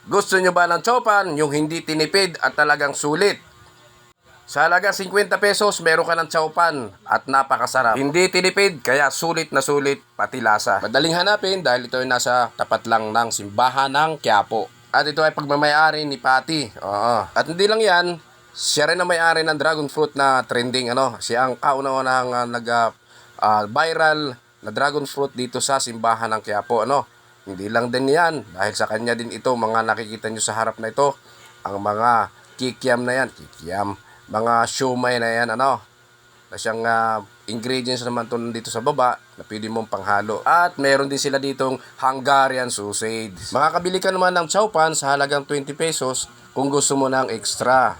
Gusto nyo ba ng chowpan, yung hindi tinipid at talagang sulit? Sa halagang 50 pesos, meron ka ng chowpan at napakasarap. Hindi tinipid, kaya sulit na sulit, pati lasa. Madaling hanapin dahil ito ay nasa tapat lang ng simbahan ng Quiapo. At ito ay pagmamayari ni Patty. Oo. At hindi lang yan, siya rin ang may-ari ng dragon fruit na trending. Siya ang kauna-unahang viral na dragon fruit dito sa simbahan ng Quiapo. Hindi lang din yan, dahil sa kanya din ito, mga nakikita nyo sa harap na ito, ang mga kikiam na yan, mga siomay na yan, na siyang ingredients naman to dito sa baba na pwede mong panghalo. At meron din sila ditong Hungarian sausage. Makakabili ka naman ng chowpan sa halagang 20 pesos kung gusto mo ng extra.